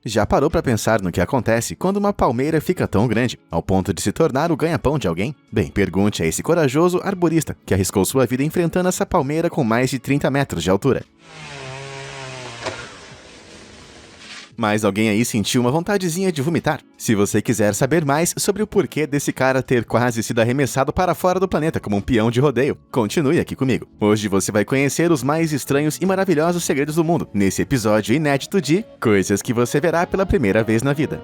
Já parou para pensar no que acontece quando uma palmeira fica tão grande, ao ponto de se tornar o ganha-pão de alguém? Bem, pergunte a esse corajoso arborista que arriscou sua vida enfrentando essa palmeira com mais de 30 metros de altura. Mas alguém aí sentiu uma vontadezinha de vomitar? Se você quiser saber mais sobre o porquê desse cara ter quase sido arremessado para fora do planeta como um peão de rodeio, continue aqui comigo. Hoje você vai conhecer os mais estranhos e maravilhosos segredos do mundo, nesse episódio inédito de Coisas que você verá pela primeira vez na vida.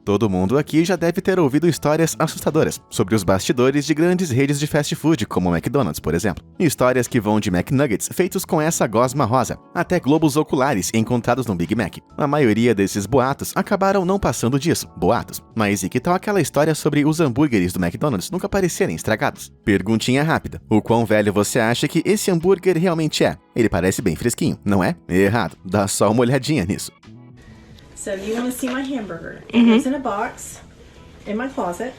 Todo mundo aqui já deve ter ouvido histórias assustadoras sobre os bastidores de grandes redes de fast food, como o McDonald's, por exemplo. Histórias que vão de McNuggets feitos com essa gosma rosa, até globos oculares encontrados no Big Mac. A maioria desses boatos acabaram não passando disso, boatos. Mas e que tal aquela história sobre os hambúrgueres do McDonald's nunca parecerem estragados? Perguntinha rápida: o quão velho você acha que esse hambúrguer realmente é? Ele parece bem fresquinho, não é? Errado, dá só uma olhadinha nisso. So you want to see my hamburger. It's in a box in my closet.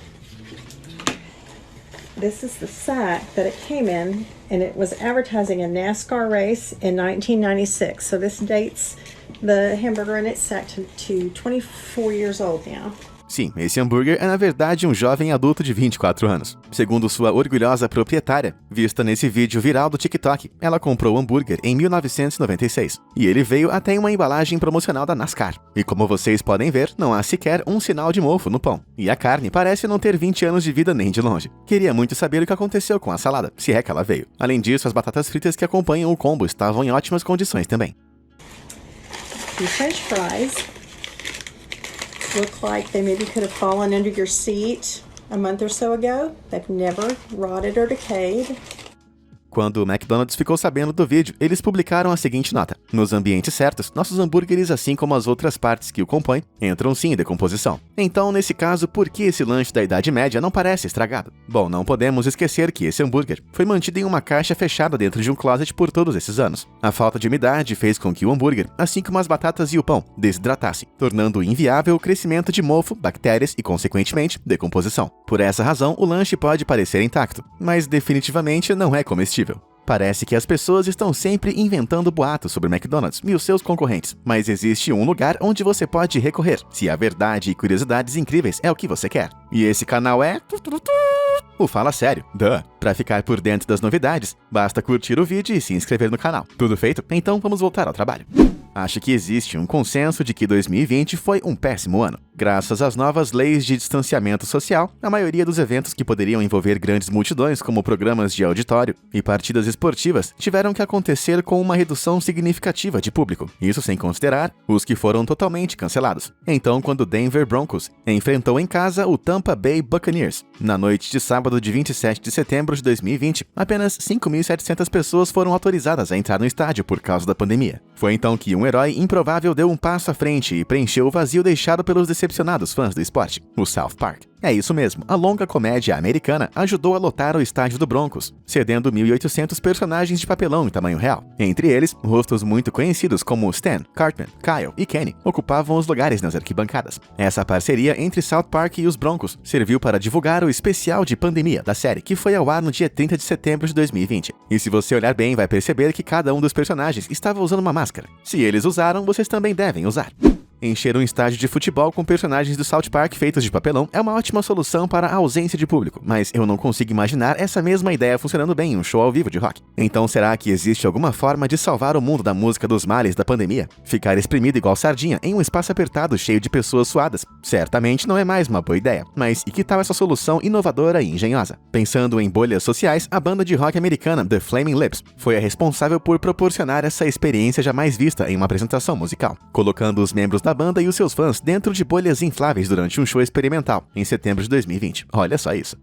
This is the sack that it came in, and it was advertising a NASCAR race in 1996. So this dates the hamburger in its sack to 24 years old now. Sim, esse hambúrguer é na verdade um jovem adulto de 24 anos. Segundo sua orgulhosa proprietária, vista nesse vídeo viral do TikTok, ela comprou o hambúrguer em 1996. E ele veio até em uma embalagem promocional da NASCAR. E como vocês podem ver, não há sequer um sinal de mofo no pão. E a carne parece não ter 20 anos de vida nem de longe. Queria muito saber o que aconteceu com a salada, se é que ela veio. Além disso, as batatas fritas que acompanham o combo estavam em ótimas condições também. The French fries look like they maybe could have fallen under your seat a month or so ago. They've never rotted or decayed. Quando o McDonald's ficou sabendo do vídeo, eles publicaram a seguinte nota: nos ambientes certos, nossos hambúrgueres, assim como as outras partes que o compõem, entram sim em decomposição. Então, nesse caso, por que esse lanche da Idade Média não parece estragado? Bom, não podemos esquecer que esse hambúrguer foi mantido em uma caixa fechada dentro de um closet por todos esses anos. A falta de umidade fez com que o hambúrguer, assim como as batatas e o pão, desidratassem, tornando inviável o crescimento de mofo, bactérias e, consequentemente, decomposição. Por essa razão, o lanche pode parecer intacto, mas definitivamente não é comestível. Parece que as pessoas estão sempre inventando boatos sobre o McDonald's e os seus concorrentes, mas existe um lugar onde você pode recorrer, se a verdade e curiosidades incríveis é o que você quer. E esse canal é... o Fala Sério, duh! Pra ficar por dentro das novidades, basta curtir o vídeo e se inscrever no canal. Tudo feito? Então vamos voltar ao trabalho. Acho que existe um consenso de que 2020 foi um péssimo ano. Graças às novas leis de distanciamento social, a maioria dos eventos que poderiam envolver grandes multidões, como programas de auditório e partidas esportivas, tiveram que acontecer com uma redução significativa de público, isso sem considerar os que foram totalmente cancelados. Então, quando o Denver Broncos enfrentou em casa o Tampa Bay Buccaneers, na noite de sábado de 27 de setembro de 2020, apenas 5.700 pessoas foram autorizadas a entrar no estádio por causa da pandemia. Foi então que um herói improvável deu um passo à frente e preencheu o vazio deixado pelos decepcionados fãs do esporte, o South Park. É isso mesmo, a longa comédia americana ajudou a lotar o estádio do Broncos, cedendo 1.800 personagens de papelão em tamanho real. Entre eles, rostos muito conhecidos como Stan, Cartman, Kyle e Kenny ocupavam os lugares nas arquibancadas. Essa parceria entre South Park e os Broncos serviu para divulgar o especial de pandemia da série, que foi ao ar no dia 30 de setembro de 2020. E se você olhar bem, vai perceber que cada um dos personagens estava usando uma máscara. Se eles usaram, vocês também devem usar. Encher um estádio de futebol com personagens do South Park feitos de papelão é uma ótima solução para a ausência de público, mas eu não consigo imaginar essa mesma ideia funcionando bem em um show ao vivo de rock. Então será que existe alguma forma de salvar o mundo da música dos males da pandemia? Ficar espremido igual sardinha em um espaço apertado cheio de pessoas suadas? Certamente não é mais uma boa ideia, mas e que tal essa solução inovadora e engenhosa? Pensando em bolhas sociais, a banda de rock americana The Flaming Lips foi a responsável por proporcionar essa experiência jamais vista em uma apresentação musical, colocando os membros da banda e os seus fãs dentro de bolhas infláveis durante um show experimental, em setembro de 2020. Olha só isso.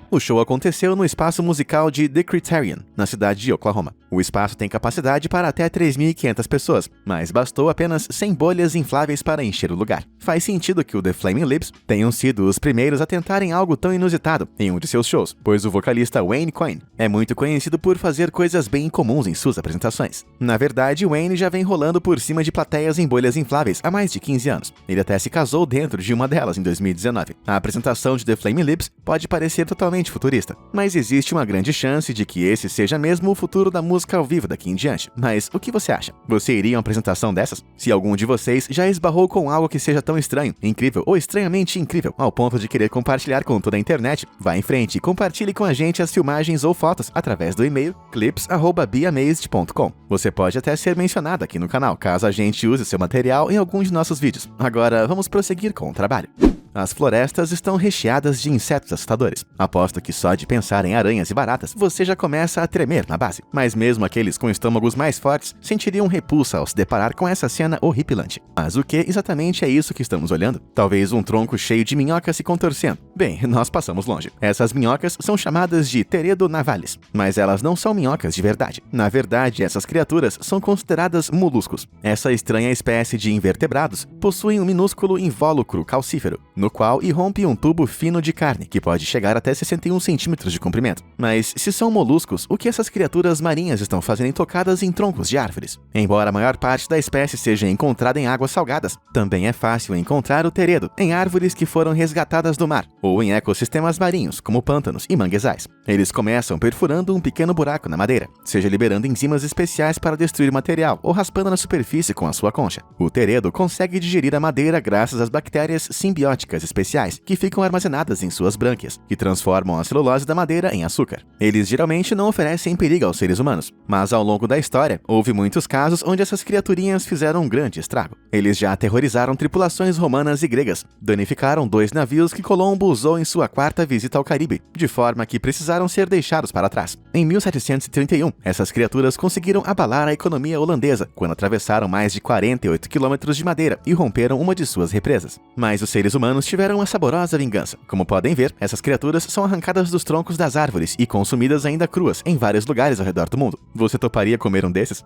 O show aconteceu no espaço musical de The Criterion, na cidade de Oklahoma. O espaço tem capacidade para até 3.500 pessoas, mas bastou apenas 100 bolhas infláveis para encher o lugar. Faz sentido que o The Flaming Lips tenham sido os primeiros a tentarem algo tão inusitado em um de seus shows, pois o vocalista Wayne Coyne é muito conhecido por fazer coisas bem incomuns em suas apresentações. Na verdade, Wayne já vem rolando por cima de plateias em bolhas infláveis há mais de 15 anos. Ele até se casou dentro de uma delas em 2019. A apresentação de The Flaming Lips pode parecer totalmente extremamente futurista, mas existe uma grande chance de que esse seja mesmo o futuro da música ao vivo daqui em diante. Mas o que você acha? Você iria a uma apresentação dessas? Se algum de vocês já esbarrou com algo que seja tão estranho, incrível ou estranhamente incrível, ao ponto de querer compartilhar com toda a internet, vá em frente e compartilhe com a gente as filmagens ou fotos através do e-mail clips@beamazed.com. Você pode até ser mencionado aqui no canal, caso a gente use seu material em algum de nossos vídeos. Agora, vamos prosseguir com o trabalho. As florestas estão recheadas de insetos assustadores. Aposto que só de pensar em aranhas e baratas, você já começa a tremer na base. Mas mesmo aqueles com estômagos mais fortes sentiriam repulsa ao se deparar com essa cena horripilante. Mas o que exatamente é isso que estamos olhando? Talvez um tronco cheio de minhocas se contorcendo. Bem, nós passamos longe. Essas minhocas são chamadas de Teredo navalis, mas elas não são minhocas de verdade. Na verdade, essas criaturas são consideradas moluscos. Essa estranha espécie de invertebrados possui um minúsculo invólucro calcífero, no qual irrompe um tubo fino de carne, que pode chegar até 61 centímetros de comprimento. Mas se são moluscos, o que essas criaturas marinhas estão fazendo tocadas em troncos de árvores? Embora a maior parte da espécie seja encontrada em águas salgadas, também é fácil encontrar o teredo em árvores que foram resgatadas do mar, ou em ecossistemas marinhos, como pântanos e manguezais. Eles começam perfurando um pequeno buraco na madeira, seja liberando enzimas especiais para destruir material, ou raspando na superfície com a sua concha. O teredo consegue digerir a madeira graças às bactérias simbióticas especiais que ficam armazenadas em suas brânquias, que transformam a celulose da madeira em açúcar. Eles geralmente não oferecem perigo aos seres humanos, mas ao longo da história, houve muitos casos onde essas criaturinhas fizeram um grande estrago. Eles já aterrorizaram tripulações romanas e gregas, danificaram 2 navios que Colombo usou em sua 4ª visita ao Caribe, de forma que precisaram ser deixados para trás. Em 1731, essas criaturas conseguiram abalar a economia holandesa, quando atravessaram mais de 48 quilômetros de madeira e romperam uma de suas represas. Mas os seres humanos tiveram uma saborosa vingança. Como podem ver, essas criaturas são arrancadas dos troncos das árvores e consumidas ainda cruas em vários lugares ao redor do mundo. Você toparia comer um desses?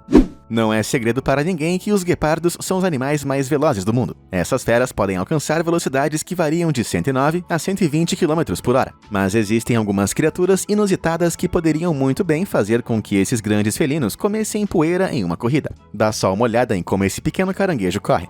Não é segredo para ninguém que os guepardos são os animais mais velozes do mundo. Essas feras podem alcançar velocidades que variam de 109 a 120 km por hora. Mas existem algumas criaturas inusitadas que poderiam muito bem fazer com que esses grandes felinos comessem poeira em uma corrida. Dá só uma olhada em como esse pequeno caranguejo corre.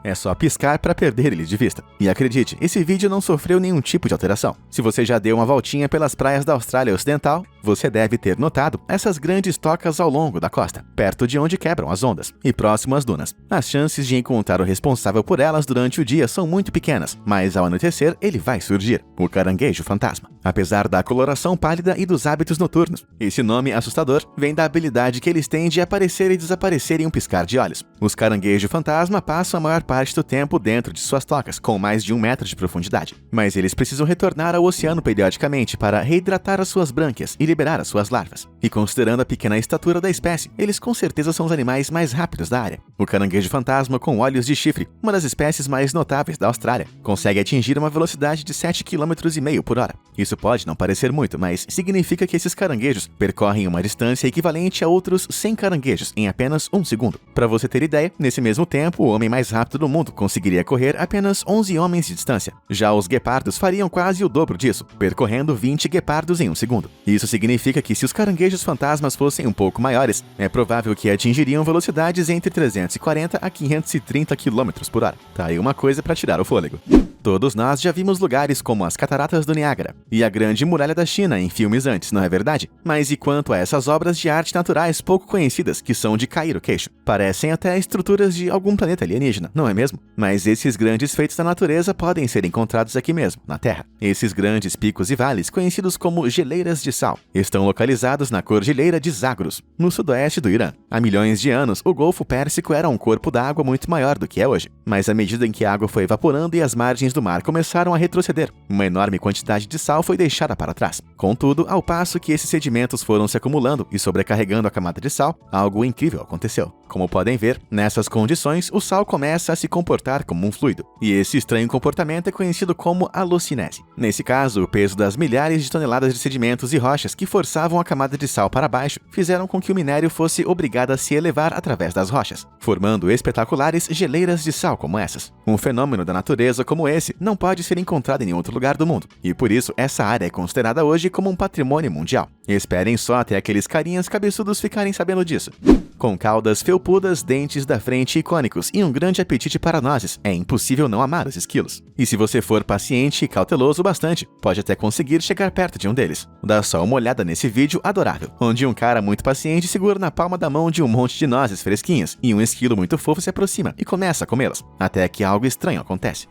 É só piscar para perder ele de vista. E acredite, esse vídeo não sofreu nenhum tipo de alteração. Se você já deu uma voltinha pelas praias da Austrália Ocidental, você deve ter notado essas grandes tocas ao longo da costa, perto de onde quebram as ondas, e próximo às dunas. As chances de encontrar o responsável por elas durante o dia são muito pequenas, mas ao anoitecer ele vai surgir, o caranguejo fantasma. Apesar da coloração pálida e dos hábitos noturnos, esse nome assustador vem da habilidade que eles têm de aparecer e desaparecer em um piscar de olhos. Os caranguejos fantasma passam a maior parte do tempo dentro de suas tocas, com mais de 1 metro de profundidade. Mas eles precisam retornar ao oceano periodicamente para reidratar as suas brânquias e liberar as suas larvas. E considerando a pequena estatura da espécie, eles com certeza são os animais mais rápidos da área. O caranguejo fantasma com olhos de chifre, uma das espécies mais notáveis da Austrália, consegue atingir uma velocidade de 7,5 km por hora. Isso pode não parecer muito, mas significa que esses caranguejos percorrem uma distância equivalente a outros 100 caranguejos em apenas 1 segundo. Para você ter ideia, nesse mesmo tempo, o homem mais rápido do mundo conseguiria correr apenas 11 homens de distância. Já os guepardos fariam quase o dobro disso, percorrendo 20 guepardos em 1 segundo. Isso significa que se os caranguejos fantasmas fossem um pouco maiores, é provável que atingiriam velocidades entre 340 a 530 km por hora. Tá aí uma coisa para tirar o fôlego. Todos nós já vimos lugares como as Cataratas do Niágara e a Grande Muralha da China em filmes antes, não é verdade? Mas e quanto a essas obras de arte naturais pouco conhecidas que são de cair o queixo? Parecem até estruturas de algum planeta alienígena, não é mesmo? Mas esses grandes feitos da natureza podem ser encontrados aqui mesmo, na Terra. Esses grandes picos e vales, conhecidos como geleiras de sal, estão localizados na Cordilheira de Zagros, no sudoeste do Irã. Há milhões de anos, o Golfo Pérsico era um corpo d'água muito maior do que é hoje. Mas à medida em que a água foi evaporando e as margens do mar começaram a retroceder, uma enorme quantidade de sal foi deixada para trás. Contudo, ao passo que esses sedimentos foram se acumulando e sobrecarregando a camada de sal, algo incrível aconteceu. Como podem ver, nessas condições, o sal começa a se comportar como um fluido, e esse estranho comportamento é conhecido como halocinese. Nesse caso, o peso das milhares de toneladas de sedimentos e rochas que forçavam a camada de sal para baixo fizeram com que o minério fosse obrigado a se elevar através das rochas, formando espetaculares geleiras de sal como essas. Um fenômeno da natureza como esse não pode ser encontrado em nenhum outro lugar do mundo, e por isso essa área é considerada hoje hoje como um patrimônio mundial. Esperem só até aqueles carinhas cabeçudos ficarem sabendo disso. Com caudas felpudas, dentes da frente icônicos e um grande apetite para nozes, é impossível não amar os esquilos. E se você for paciente e cauteloso bastante, pode até conseguir chegar perto de um deles. Dá só uma olhada nesse vídeo adorável, onde um cara muito paciente segura na palma da mão de um monte de nozes fresquinhas e um esquilo muito fofo se aproxima e começa a comê-las, até que algo estranho acontece.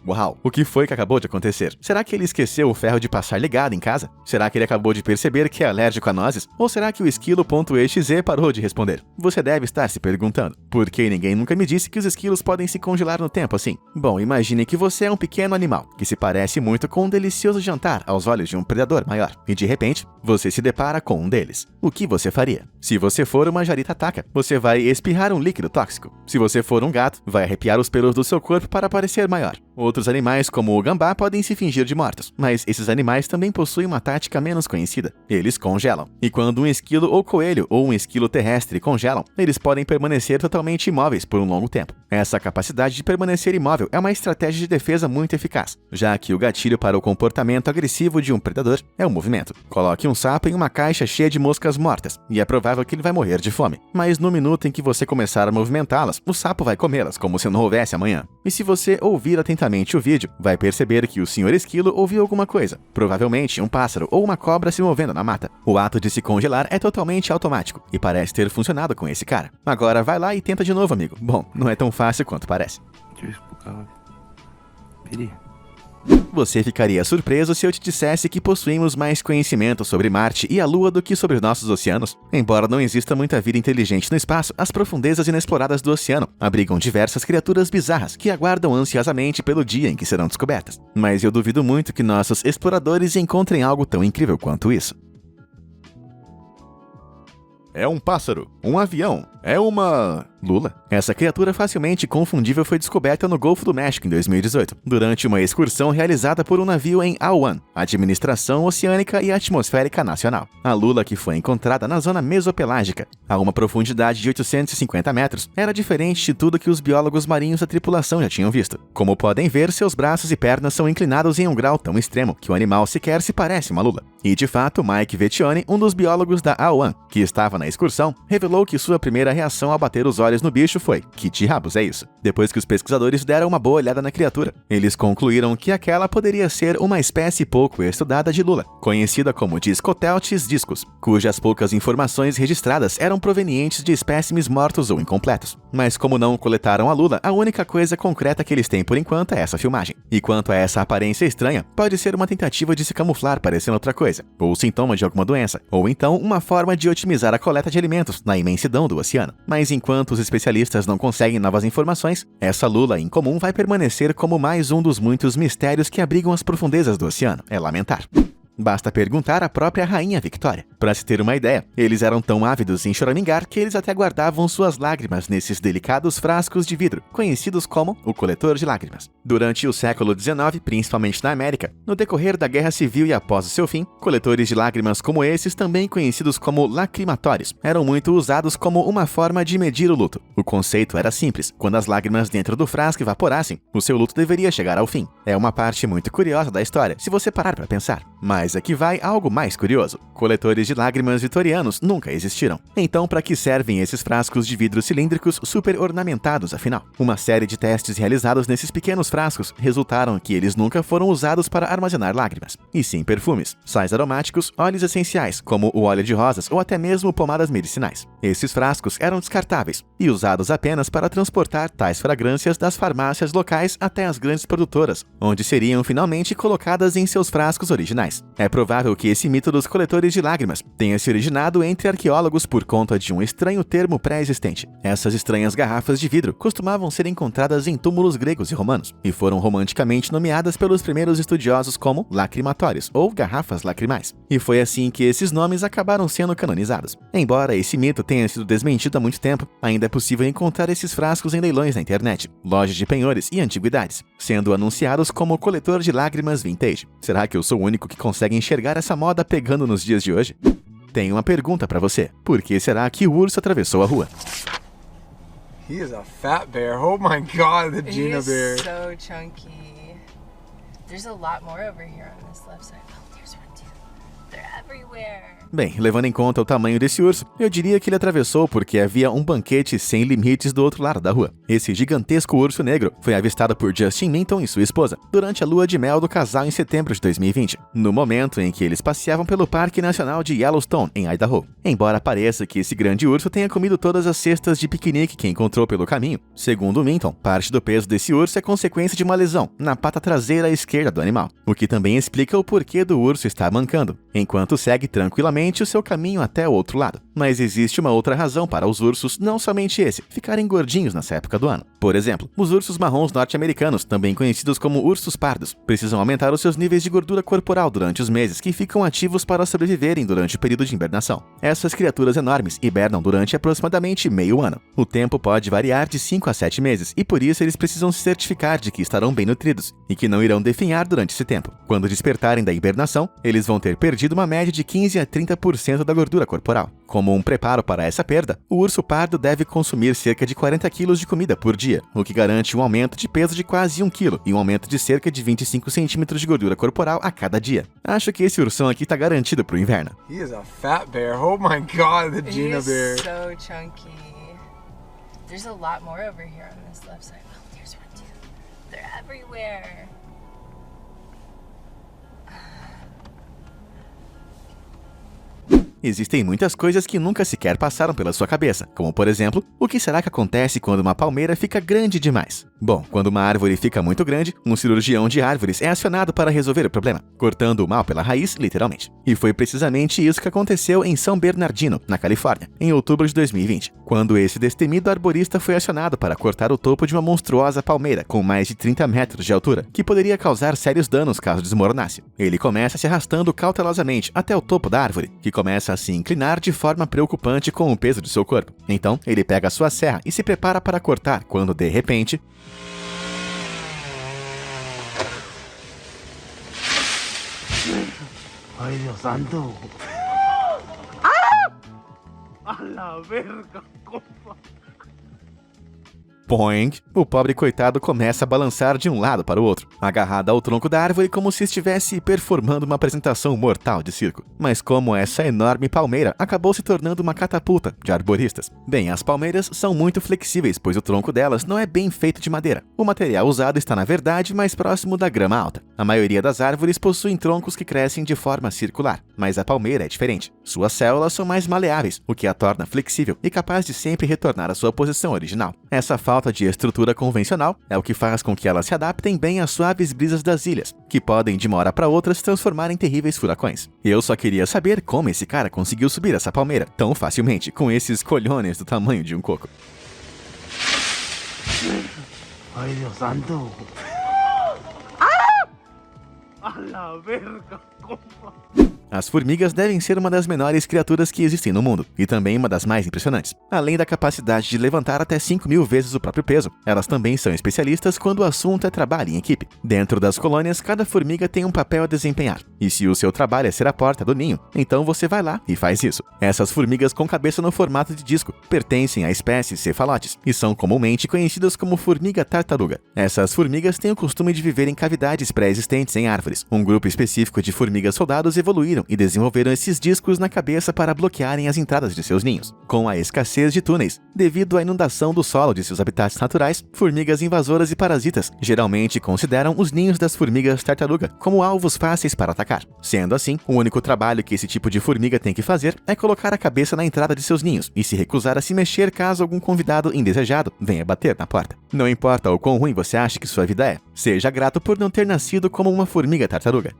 Uau, o que foi que acabou de acontecer? Será que ele esqueceu o ferro de passar ligado em casa? Será que ele acabou de perceber que é alérgico a nozes? Ou será que o esquilo.exe parou de responder? Você deve estar se perguntando, por que ninguém nunca me disse que os esquilos podem se congelar no tempo assim? Bom, imagine que você é um pequeno animal, que se parece muito com um delicioso jantar aos olhos de um predador maior, e de repente, você se depara com um deles. O que você faria? Se você for uma jarita-taca, você vai espirrar um líquido tóxico. Se você for um gato, vai arrepiar os pelos do seu corpo para parecer maior. Outros animais, como o gambá, podem se fingir de mortos, mas esses animais também possuem uma tática menos conhecida. Eles congelam. E quando um esquilo ou coelho ou um esquilo terrestre congelam, eles podem permanecer totalmente imóveis por um longo tempo. Essa capacidade de permanecer imóvel é uma estratégia de defesa muito eficaz, já que o gatilho para o comportamento agressivo de um predador é o movimento. Coloque um sapo em uma caixa cheia de moscas mortas, e é provável que ele vai morrer de fome. Mas no minuto em que você começar a movimentá-las, o sapo vai comê-las como se não houvesse amanhã. E se você ouvir atentamente o vídeo, vai perceber que o Sr. Esquilo ouviu alguma coisa, provavelmente um pássaro ou uma cobra se movendo na mata. O ato de se congelar é totalmente automático e parece ter funcionado com esse cara. Agora vai lá e tenta de novo, amigo. Bom, não é tão fácil quanto parece. Você ficaria surpreso se eu te dissesse que possuímos mais conhecimento sobre Marte e a Lua do que sobre nossos oceanos? Embora não exista muita vida inteligente no espaço, as profundezas inexploradas do oceano abrigam diversas criaturas bizarras que aguardam ansiosamente pelo dia em que serão descobertas. Mas eu duvido muito que nossos exploradores encontrem algo tão incrível quanto isso. É um pássaro, um avião, é uma... lula? Essa criatura facilmente confundível foi descoberta no Golfo do México em 2018, durante uma excursão realizada por um navio em AOAN, Administração Oceânica e Atmosférica Nacional. A lula, que foi encontrada na zona mesopelágica, a uma profundidade de 850 metros, era diferente de tudo que os biólogos marinhos da tripulação já tinham visto. Como podem ver, seus braços e pernas são inclinados em um grau tão extremo que o animal sequer se parece uma lula. E de fato, Mike Vettione, um dos biólogos da AOAN, que estava na excursão, revelou que sua primeira reação ao bater os olhos no bicho foi: que diabos é isso? Depois que os pesquisadores deram uma boa olhada na criatura, eles concluíram que aquela poderia ser uma espécie pouco estudada de lula, conhecida como Discoteltes discus, cujas poucas informações registradas eram provenientes de espécimes mortos ou incompletos. Mas como não coletaram a lula, a única coisa concreta que eles têm por enquanto é essa filmagem. E quanto a essa aparência estranha, pode ser uma tentativa de se camuflar parecendo outra coisa, ou sintoma de alguma doença, ou então uma forma de otimizar a coleta de alimentos na imensidão do oceano. Mas enquanto os especialistas não conseguem novas informações, essa lula incomum vai permanecer como mais um dos muitos mistérios que abrigam as profundezas do oceano. É lamentar. Basta perguntar à própria Rainha Victoria. Para se ter uma ideia, eles eram tão ávidos em choramingar que eles até guardavam suas lágrimas nesses delicados frascos de vidro, conhecidos como o coletor de lágrimas. Durante o século XIX, principalmente na América, no decorrer da Guerra Civil e após o seu fim, coletores de lágrimas como esses, também conhecidos como lacrimatórios, eram muito usados como uma forma de medir o luto. O conceito era simples: quando as lágrimas dentro do frasco evaporassem, o seu luto deveria chegar ao fim. É uma parte muito curiosa da história, se você parar para pensar. Mas aqui vai algo mais curioso. Coletores de lágrimas vitorianos nunca existiram. Então, para que servem esses frascos de vidro cilíndricos super ornamentados, afinal? Uma série de testes realizados nesses pequenos frascos resultaram que eles nunca foram usados para armazenar lágrimas, e sim perfumes, sais aromáticos, óleos essenciais, como o óleo de rosas ou até mesmo pomadas medicinais. Esses frascos eram descartáveis e usados apenas para transportar tais fragrâncias das farmácias locais até as grandes produtoras, onde seriam finalmente colocadas em seus frascos originais. mais. É provável que esse mito dos coletores de lágrimas tenha se originado entre arqueólogos por conta de um estranho termo pré-existente. Essas estranhas garrafas de vidro costumavam ser encontradas em túmulos gregos e romanos, e foram romanticamente nomeadas pelos primeiros estudiosos como lacrimatórios, ou garrafas lacrimais. E foi assim que esses nomes acabaram sendo canonizados. Embora esse mito tenha sido desmentido há muito tempo, ainda é possível encontrar esses frascos em leilões na internet, lojas de penhores e antiguidades, sendo anunciados como coletor de lágrimas vintage. Será que eu sou o único que consegue enxergar essa moda pegando nos dias de hoje? Tenho uma pergunta pra você. Por que será que o urso atravessou a rua? He is a fat bear. Oh my god, the Gina bear. He's so chunky. There's a lot more over here on this left side. Oh, there's one too. They're everywhere. Bem, levando em conta o tamanho desse urso, eu diria que ele atravessou porque havia um banquete sem limites do outro lado da rua. Esse gigantesco urso negro foi avistado por Justin Minton e sua esposa durante a lua de mel do casal em setembro de 2020, no momento em que eles passeavam pelo Parque Nacional de Yellowstone, em Idaho. Embora pareça que esse grande urso tenha comido todas as cestas de piquenique que encontrou pelo caminho, segundo Minton, parte do peso desse urso é consequência de uma lesão na pata traseira esquerda do animal, o que também explica o porquê do urso estar mancando, enquanto segue tranquilamente o seu caminho até o outro lado. Mas existe uma outra razão para os ursos, não somente esse, ficarem gordinhos nessa época do ano. Por exemplo, os ursos marrons norte-americanos, também conhecidos como ursos pardos, precisam aumentar os seus níveis de gordura corporal durante os meses que ficam ativos para sobreviverem durante o período de hibernação. Essas criaturas enormes hibernam durante aproximadamente meio ano. O tempo pode variar de 5 a 7 meses e por isso eles precisam se certificar de que estarão bem nutridos e que não irão definhar durante esse tempo. Quando despertarem da hibernação, eles vão ter perdido uma média de 15 a 30% da gordura corporal. Como um preparo para essa perda, o urso pardo deve consumir cerca de 40 kg de comida por dia, o que garante um aumento de peso de quase 1 kg e um aumento de cerca de 25 centímetros de gordura corporal a cada dia. Acho que esse ursão aqui tá garantido pro inverno. He is a fat bear. Oh my god, the Gina bear. He's so chunky. There's a lot more over here on this left side. Oh, there's one too. They're everywhere. Existem muitas coisas que nunca sequer passaram pela sua cabeça, como por exemplo, o que será que acontece quando uma palmeira fica grande demais? Bom, quando uma árvore fica muito grande, um cirurgião de árvores é acionado para resolver o problema, cortando o mal pela raiz, literalmente. E foi precisamente isso que aconteceu em São Bernardino, na Califórnia, em outubro de 2020, quando esse destemido arborista foi acionado para cortar o topo de uma monstruosa palmeira com mais de 30 metros de altura, que poderia causar sérios danos caso desmoronasse. Ele começa se arrastando cautelosamente até o topo da árvore, que começa a se inclinar de forma preocupante com o peso de seu corpo. Então, ele pega a sua serra e se prepara para cortar, quando de repente... Ay, Dios santo. ¡Ah! A la verga, compa. Poing! O pobre coitado começa a balançar de um lado para o outro, agarrado ao tronco da árvore como se estivesse performando uma apresentação mortal de circo. Mas como essa enorme palmeira acabou se tornando uma catapulta de arboristas? Bem, as palmeiras são muito flexíveis, pois o tronco delas não é bem feito de madeira. O material usado está, na verdade, mais próximo da grama alta. A maioria das árvores possuem troncos que crescem de forma circular, mas a palmeira é diferente. Suas células são mais maleáveis, o que a torna flexível e capaz de sempre retornar à sua posição original. Essa falta de estrutura convencional é o que faz com que elas se adaptem bem às suaves brisas das ilhas, que podem de uma hora para outra se transformar em terríveis furacões. Eu só queria saber como esse cara conseguiu subir essa palmeira tão facilmente com esses colhones do tamanho de um coco. Ay, Dios santo. ¡Ah! A la verga, compa. As formigas devem ser uma das menores criaturas que existem no mundo, e também uma das mais impressionantes. Além da capacidade de levantar até 5.000 vezes o próprio peso, elas também são especialistas quando o assunto é trabalho em equipe. Dentro das colônias, cada formiga tem um papel a desempenhar, e se o seu trabalho é ser a porta do ninho, então você vai lá e faz isso. Essas formigas com cabeça no formato de disco pertencem à espécie cefalotes, e são comumente conhecidas como formiga tartaruga. Essas formigas têm o costume de viver em cavidades pré-existentes em árvores. Um grupo específico de formigas soldados evoluíram e desenvolveram esses discos na cabeça para bloquearem as entradas de seus ninhos. Com a escassez de túneis, devido à inundação do solo de seus habitats naturais, formigas invasoras e parasitas geralmente consideram os ninhos das formigas tartaruga como alvos fáceis para atacar. Sendo assim, o único trabalho que esse tipo de formiga tem que fazer é colocar a cabeça na entrada de seus ninhos e se recusar a se mexer caso algum convidado indesejado venha bater na porta. Não importa o quão ruim você acha que sua vida é, seja grato por não ter nascido como uma formiga tartaruga.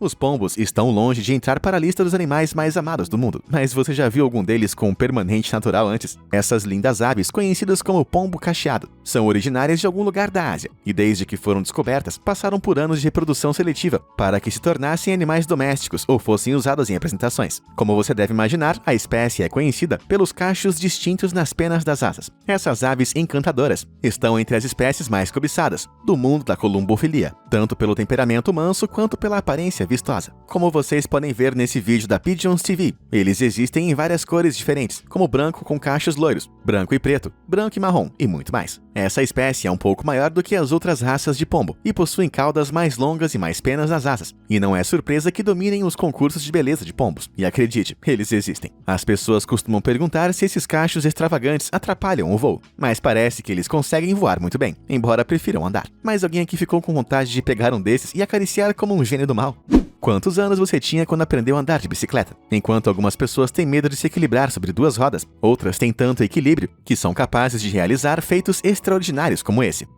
Os pombos estão longe de entrar para a lista dos animais mais amados do mundo, mas você já viu algum deles com permanente natural antes? Essas lindas aves, conhecidas como pombo cacheado, são originárias de algum lugar da Ásia e desde que foram descobertas, passaram por anos de reprodução seletiva para que se tornassem animais domésticos ou fossem usadas em apresentações. Como você deve imaginar, a espécie é conhecida pelos cachos distintos nas penas das asas. Essas aves encantadoras estão entre as espécies mais cobiçadas do mundo da columbofilia, tanto pelo temperamento manso quanto pela aparência vistosa. Como vocês podem ver nesse vídeo da Pigeons TV, eles existem em várias cores diferentes, como branco com cachos loiros, branco e preto, branco e marrom e muito mais. Essa espécie é um pouco maior do que as outras raças de pombo e possuem caudas mais longas e mais penas nas asas. E não é surpresa que dominem os concursos de beleza de pombos. E acredite, eles existem. As pessoas costumam perguntar se esses cachos extravagantes atrapalham o voo, mas parece que eles conseguem voar muito bem, embora prefiram andar. Mas alguém aqui ficou com vontade de pegar um desses e acariciar como um gênio do mal? Quantos anos você tinha quando aprendeu a andar de bicicleta? Enquanto algumas pessoas têm medo de se equilibrar sobre duas rodas, outras têm tanto equilíbrio que são capazes de realizar feitos extraordinários como esse.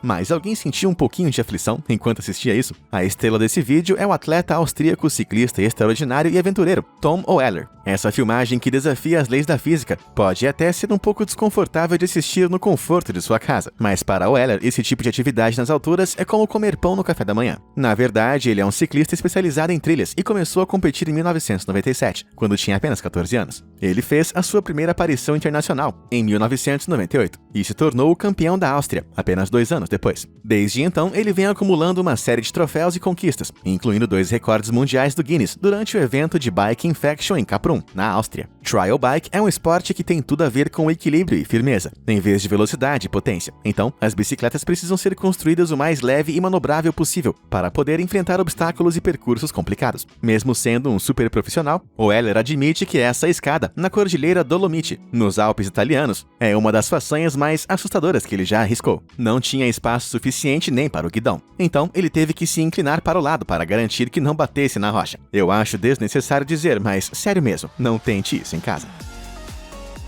Mas alguém sentiu um pouquinho de aflição enquanto assistia isso? A estrela desse vídeo é o atleta austríaco, ciclista extraordinário e aventureiro Tom Oeller. Essa filmagem que desafia as leis da física pode até ser um pouco desconfortável de assistir no conforto de sua casa, mas para Oeller esse tipo de atividade nas alturas é como comer pão no café da manhã. Na verdade, ele é um ciclista especializado em trilhas e começou a competir em 1997, quando tinha apenas 14 anos. Ele fez a sua primeira aparição internacional em 1998 e se tornou o campeão da Áustria apenas 2 anos depois. Desde então, ele vem acumulando uma série de troféus e conquistas, incluindo 2 recordes mundiais do Guinness durante o evento de Bike Infection em Kaprun, na Áustria. Trial Bike é um esporte que tem tudo a ver com equilíbrio e firmeza, em vez de velocidade e potência. Então, as bicicletas precisam ser construídas o mais leve e manobrável possível para poder enfrentar obstáculos e percursos complicados. Mesmo sendo um super profissional, Oeller admite que essa escada na Cordilheira Dolomite, nos Alpes italianos, é uma das façanhas mais assustadoras que ele já arriscou. Não tinha espaço suficiente nem para o guidão. Então, ele teve que se inclinar para o lado para garantir que não batesse na rocha. Eu acho desnecessário dizer, mas sério mesmo, não tente isso em casa.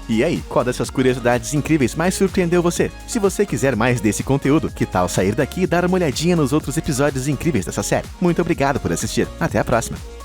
E aí, qual dessas curiosidades incríveis mais surpreendeu você? Se você quiser mais desse conteúdo, que tal sair daqui e dar uma olhadinha nos outros episódios incríveis dessa série? Muito obrigado por assistir. Até a próxima!